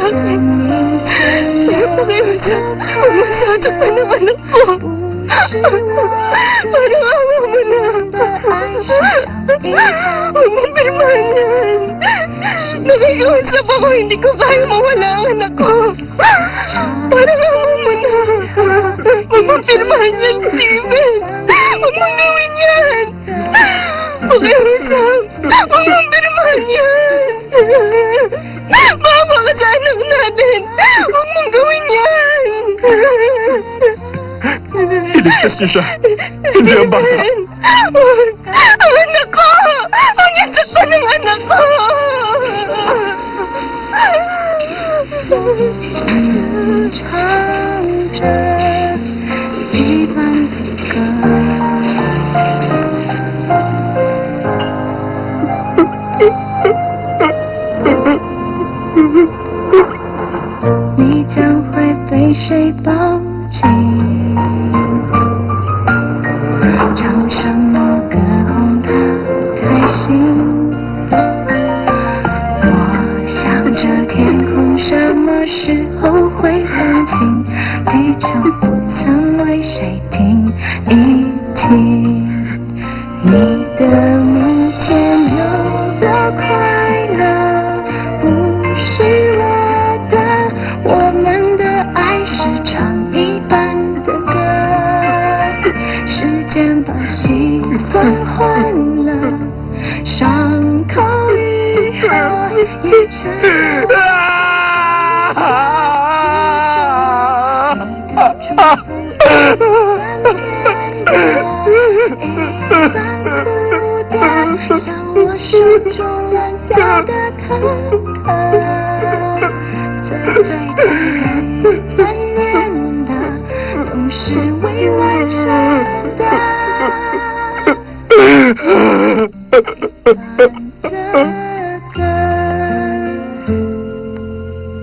akin. Pakiusap, huwag masasaktan ng anak ko. Parang awa mo na. Huwag mong pirmahan yan. Nakikiusap ako, hindi ko kaya mawala ang anak ko. Parang awa mo na. Huwag mong pirmahan yan, Steven. Huwag mong gawin yan. Pakiusap, huwag mong pirmahan yan. Bawa ka sa anak natin. Huwag mong gawin yan. Iligtas niyo siya. Hindi ang bata. Huwag. Ang anak ko. Ang yasak pa ng anak ko.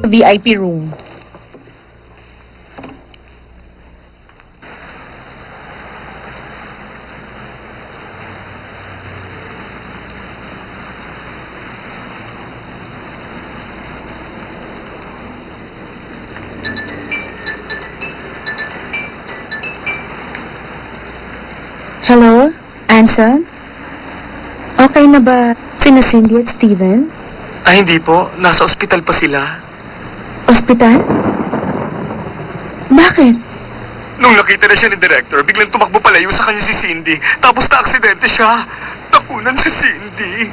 VIP room. Hello? Anson? Okay na ba sina Cindy at Steven? Ay, hindi po. Nasa ospital pa sila. Ospital? Bakit? Nung nakita na siya ni Director, biglang tumakbo palayo sa kanya si Cindy. Tapos na-aksidente siya. Nakunan si Cindy.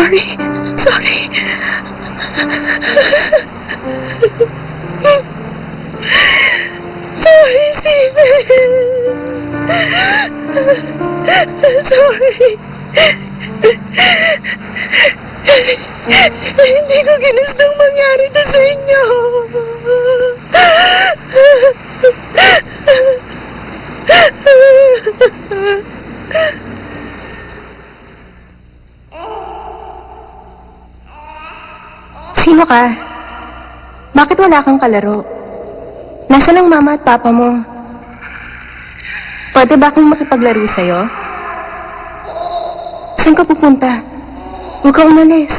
Sorry. Sorry, Steven. Sorry. Hindi ko ginustong mangyari to sa inyo. Sino ka? Bakit wala kang kalaro? Nasaan ang mama at papa mo? Pwede ba akong makipaglaro sa'yo? Saan ka pupunta? Huwag kang umalis.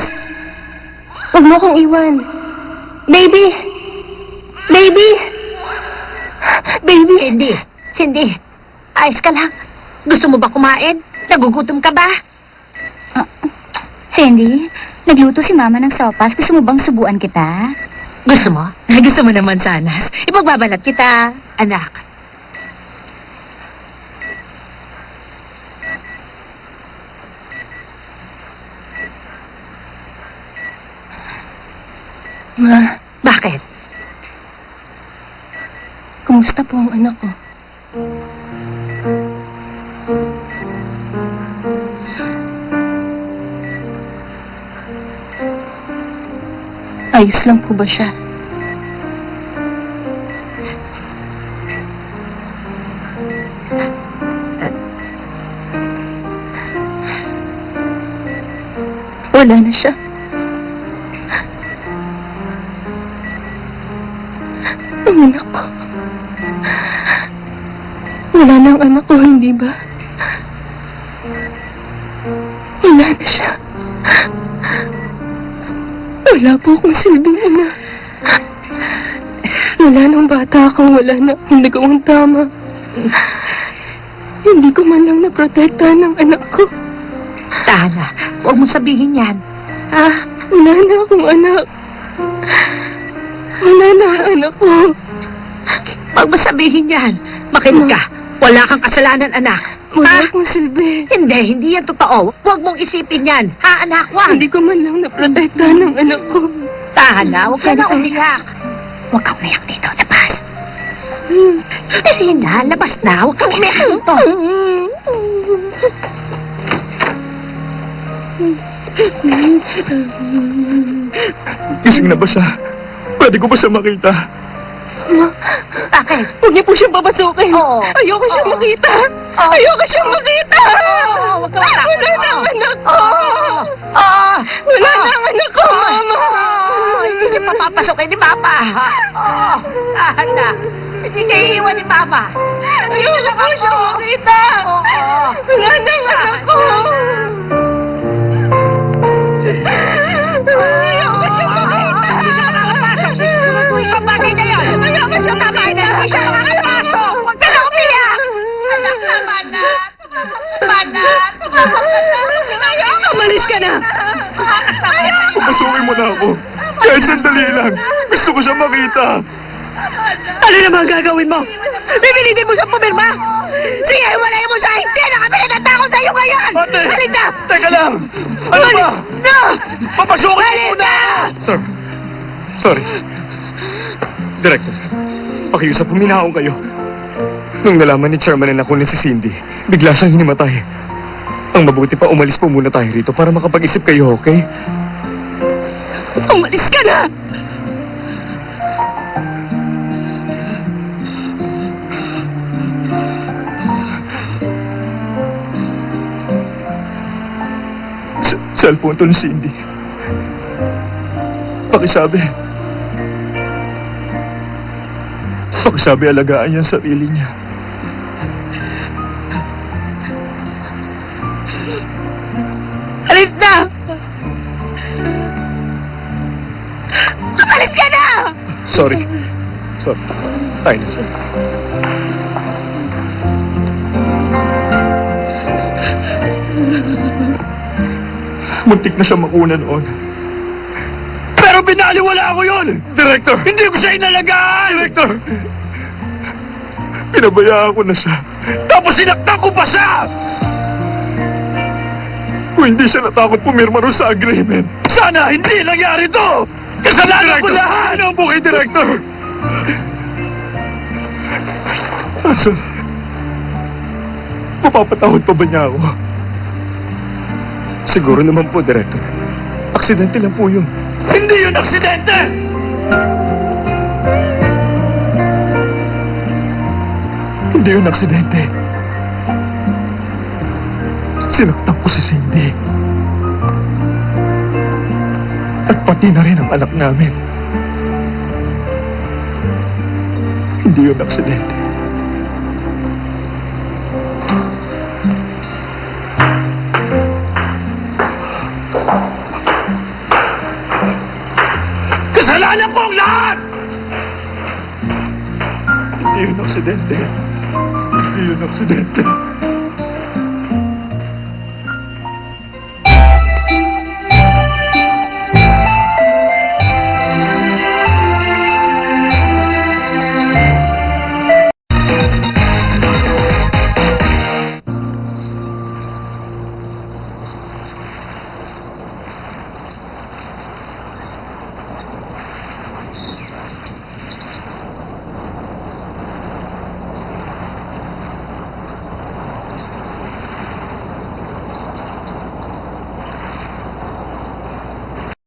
Huwag mo akong iwan. Baby! Baby! Baby! Cindy, ayos ka lang. Gusto mo ba kumain? Nagugutom ka ba? Cindy, nagluto si mama ng sopas. Gusto mo bang subuan kita? Gusto mo? Gusto mo naman sana. Ipagbabalat kita, anak. Ma, Bakit? kumusta po ang anak ko? Ayos lang po ba siya? Wala na siya. Ang anak ko. Wala na ang anak ko, hindi ba? Wala na siya. Wala po akong silbing ina. Wala nang bata ako, wala na akong nagawang tama. Hindi ko man lang naprotektahan ng anak ko. Tana, huwag mong sabihin yan. Wala na akong anak. Wala na ang anak ko. Huwag mong sabihin yan. Makinig ka. Wala kang kasalanan, anak. Wala akong silbi. Hindi yan totoo. Huwag mong isipin yan. Ha, anak, wag. Hindi ko man lang naprotektahan ng anak ko. Tana, huwag ka na umiyak. Huwag kang umiyak dito. Labas. Dali na, labas na. Huwag kang umiyak dito. Gising na ba siya? Pwede ko ba siya makita? Bakit? Huwag niyo po siyang papasukin. Oo. Ayoko siyang Oo. makita. Oo. Ayoko siyang makita. Huwag kang matakot. Wala na ang anak ko. Oo. Wala na ang anak ko, Mama. Hindi siya papapasukin ni Papa. Oo. Tahan na. Hindi niya iiwan ni Papa. Ayoko po siyang makita. Oo. Wala na ang anak ko. Ayoko siyang makita. Hindi siya makakapasok. Siguraduhin pa bagay na yun. Ayoko siyang makita. Hindi siya makakapasok. Huwag ka na umiyak. Anak, tama na. Tama na. Ayoko, umalis ka na. Papasukin mo na ako. Kahit sandali lang. Gusto ko siya makita. Ano naman gagawin mo? Pipilitin mo siyang pumirma? Sige, walay mo siya. Hindi na kami natatakot sa'yo ngayon. Ate! Halika na. Teka lang! Ano ba? Na! Papasukin mo na! Sir, sorry. Director, pakiusap, puminaon kayo. Nung nalaman ni Chairman na nakunin si Cindy, bigla siyang hinimatay. Ang mabuti pa, umalis po muna tayo rito para makapag-isip kayo, okay? Umalis ka na. Cellphone to ni Cindy. Pakisabi. Pakisabi alagaan niya ang sarili niya. Alis na! Alis ka na! Sorry. Sorry. Tayo na, sir. Muntik na siya makuna noon. Pero binaliwala ko yun! Director! Hindi ko siya inalagaan! Director! Pinabayaan ko na siya. Tapos sinaktan ko pa siya! Kung hindi siya natakot pumirma rin sa agreement, sana hindi nangyari to! Kasalanan ko lahat! Ano po kay Director? Asan? Mapapatawad pa ba niya ako? Siguro naman po, Director. Aksidente lang po yun. Hindi yun aksidente! Hindi yun aksidente. Sinaktan ko si Cindy. At pati na rin ang anak namin. Hindi yun aksidente. Kasalanan ko ang lahat! Hindi yun aksidente. Hindi yun aksidente.